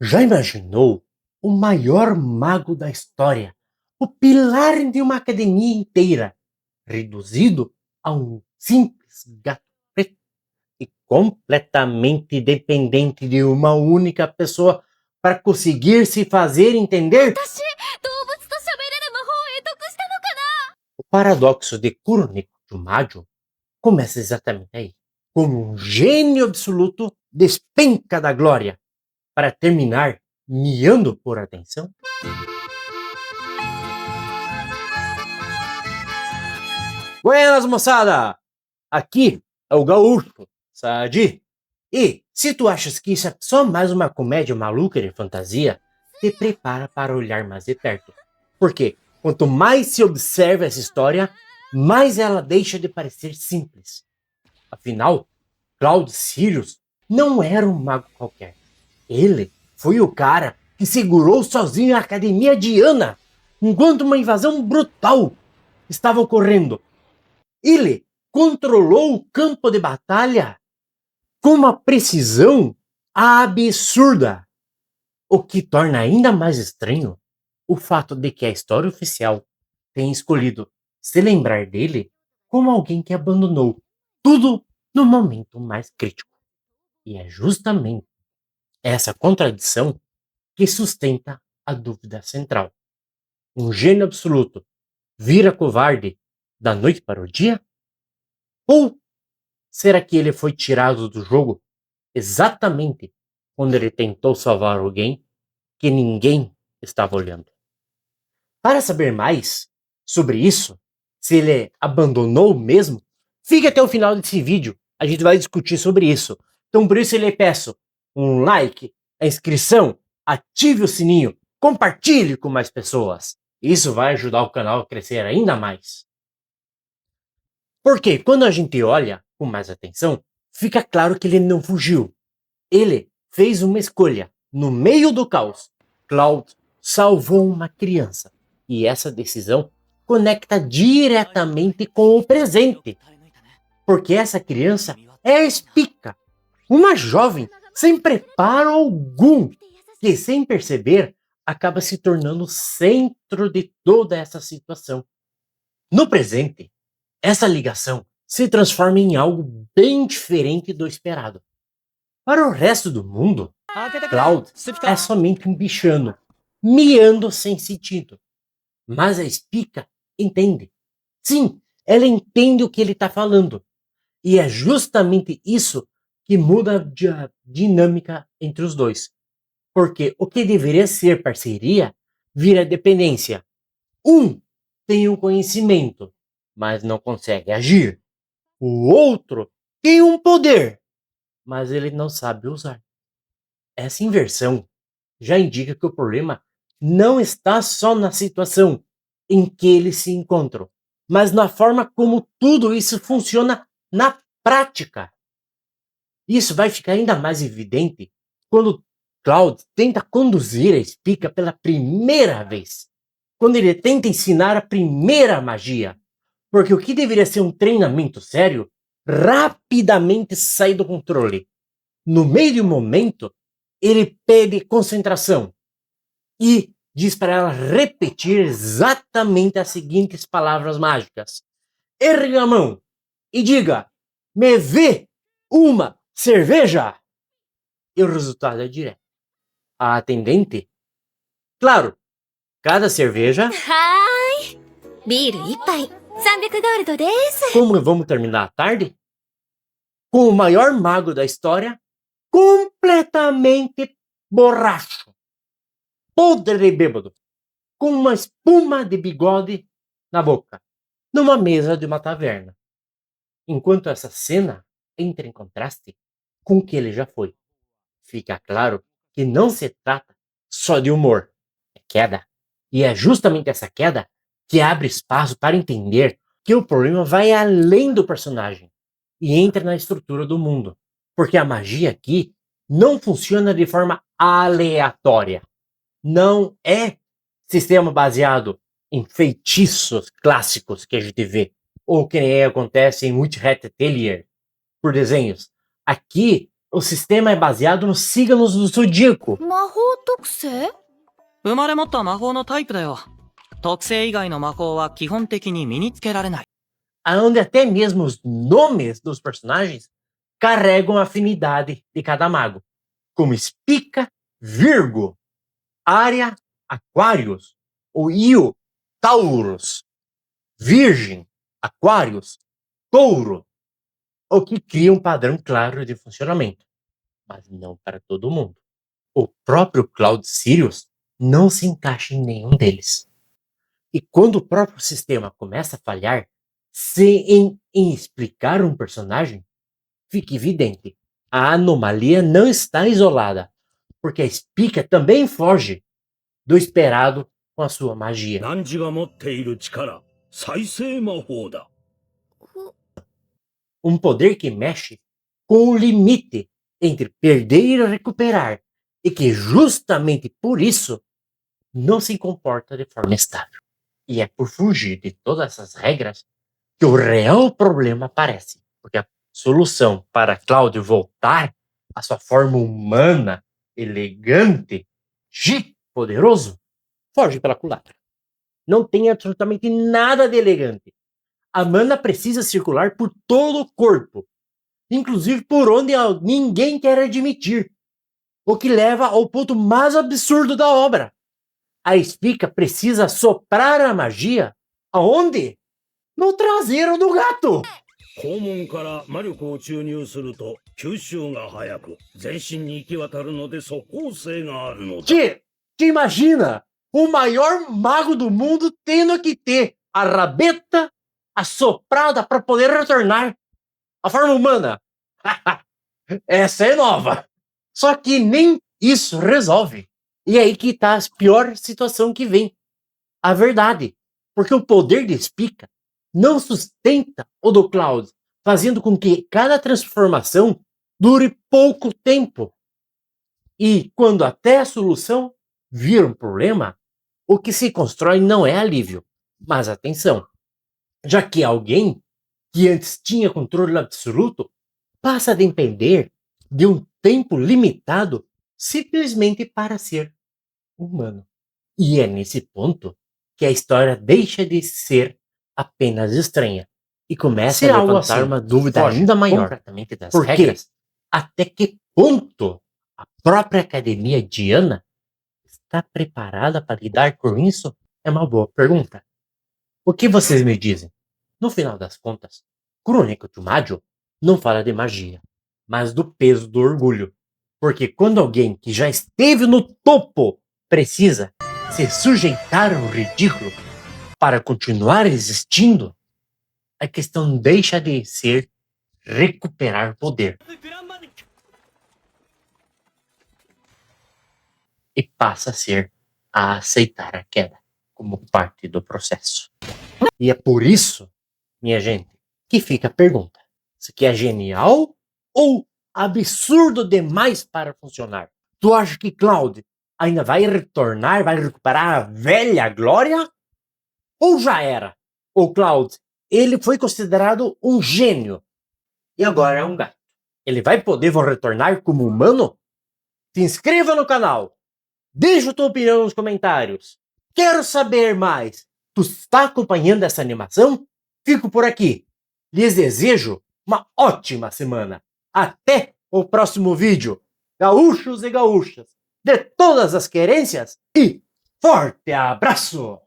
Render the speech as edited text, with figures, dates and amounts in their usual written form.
Já imaginou o maior mago da história, o pilar de uma academia inteira, reduzido a um simples gato preto e completamente dependente de uma única pessoa para conseguir se fazer entender? O paradoxo de Kuroneko Jumajo começa exatamente aí. Como um gênio absoluto despenca da glória para terminar miando por atenção. Buenas, moçada! Aqui é o Gaúcho, Sadi. E se tu achas que isso é só mais uma comédia maluca de fantasia, te prepara para olhar mais de perto. Porque quanto mais se observa essa história, mais ela deixa de parecer simples. Afinal, Cloud Sirius não era um mago qualquer. Ele foi o cara que segurou sozinho a Academia de Ana, enquanto uma invasão brutal estava ocorrendo. Ele controlou o campo de batalha com uma precisão absurda, o que torna ainda mais estranho o fato de que a história oficial tenha escolhido se lembrar dele como alguém que abandonou tudo no momento mais crítico. E é justamente essa contradição que sustenta a dúvida central. Um gênio absoluto vira covarde da noite para o dia? Ou será que ele foi tirado do jogo exatamente quando ele tentou salvar alguém que ninguém estava olhando? Para saber mais sobre isso, se ele abandonou mesmo, fique até o final desse vídeo. A gente vai discutir sobre isso. Então por isso eu lhe peço um like, a inscrição, ative o sininho, compartilhe com mais pessoas. Isso vai ajudar o canal a crescer ainda mais. Porque quando a gente olha com mais atenção, fica claro que ele não fugiu. Ele fez uma escolha. No meio do caos, Cloud salvou uma criança. E essa decisão conecta diretamente com o presente. Porque essa criança é a Spica, uma jovem sem preparo algum, que sem perceber acaba se tornando o centro de toda essa situação. No presente, essa ligação se transforma em algo bem diferente do esperado. Para o resto do mundo, Cloud é somente um bichano, miando sem sentido. Mas a Spica entende. Sim, ela entende o que ele está falando. E é justamente isso que muda a dinâmica entre os dois. Porque o que deveria ser parceria vira dependência. Um tem um conhecimento, mas não consegue agir. O outro tem um poder, mas ele não sabe usar. Essa inversão já indica que o problema não está só na situação em que eles se encontram, mas na forma como tudo isso funciona na prática. Isso vai ficar ainda mais evidente quando Cloud tenta conduzir a Spica pela primeira vez, quando ele tenta ensinar a primeira magia, porque o que deveria ser um treinamento sério rapidamente sai do controle. No meio de um momento, ele pede concentração e diz para ela repetir exatamente as seguintes palavras mágicas: ergue a mão e diga, me vê uma cerveja. E o resultado é direto. A atendente, claro, cada cerveja. Como vamos terminar a tarde? Com o maior mago da história, completamente borracho, podre de bêbado, com uma espuma de bigode na boca, numa mesa de uma taverna. Enquanto essa cena entra em contraste com o que ele já foi. Fica claro que não se trata só de humor, é queda. E é justamente essa queda que abre espaço para entender que o problema vai além do personagem e entra na estrutura do mundo. Porque a magia aqui não funciona de forma aleatória. Não é sistema baseado em feitiços clássicos que a gente vê, ou que nem acontece em Witch Hat Atelier, por desenhos. Aqui, O sistema é baseado nos signos do zodíaco. 魔法特性？生まれ持った魔法のタイプだよ。特性以外の魔法は基本的に身につけられない。 Onde até mesmo os nomes dos personagens carregam a afinidade de cada mago, como Spica, Virgo, Ária, Aquários, ou Io, Taurus, Virgem, Aquários, Touro, o que cria um padrão claro de funcionamento, mas não para todo mundo. O próprio Cloud Sirius não se encaixa em nenhum deles. E quando o próprio sistema começa a falhar, sem explicar um personagem, fica evidente. A anomalia não está isolada, porque a Spica também foge do esperado com a sua magia. 汝が持っている力、再生魔法だ。 Um poder que mexe com o limite entre perder e recuperar, e que justamente por isso não se comporta de forma estável. E é por fugir de todas essas regras que o real problema aparece, porque a solução para Cláudio voltar à sua forma humana, elegante, chique, poderoso, foge pela culatra. Não tem absolutamente nada de elegante. A mana precisa circular por todo o corpo, inclusive por onde ninguém quer admitir, o que leva ao ponto mais absurdo da obra. A Spica precisa soprar a magia aonde? No traseiro do gato! 肛門から魔力を注入すると吸収が早く全身に行き渡るので即効性があるのだ。 Te imagina o maior mago do mundo tendo que ter a rabeta assoprada para poder retornar à forma humana. Essa é nova. Só que nem isso resolve. E é aí que tá a pior situação que vem. A verdade. Porque o poder de Spica não sustenta o do Cloud, fazendo com que cada transformação dure pouco tempo. E quando até a solução vira um problema, o que se constrói não é alívio, mas atenção. Já que alguém que antes tinha controle absoluto passa a depender de um tempo limitado simplesmente para ser humano. E é nesse ponto que a história deixa de ser apenas estranha e começa a levantar uma dúvida ainda maior das regras. Até que ponto a própria Academia Diana está preparada para lidar com isso? É uma boa pergunta. O que vocês me dizem? No final das contas, Crônica de Maggio não fala de magia, mas do peso do orgulho. Porque quando alguém que já esteve no topo precisa se sujeitar ao ridículo para continuar existindo, a questão deixa de ser recuperar poder e passa a ser a aceitar a queda como parte do processo. E é por isso, minha gente, que fica a pergunta: isso aqui é genial ou absurdo demais para funcionar? Tu acha que Cloud ainda vai retornar, vai recuperar a velha glória? Ou já era? O Cloud, ele foi considerado um gênio e agora é um gato. Ele vai poder retornar como humano? Se inscreva no canal, deixa a tua opinião nos comentários. Quero saber mais. Tu está acompanhando essa animação? Fico por aqui. Lhes desejo uma ótima semana. Até o próximo vídeo. Gaúchos e gaúchas de todas as querências e forte abraço!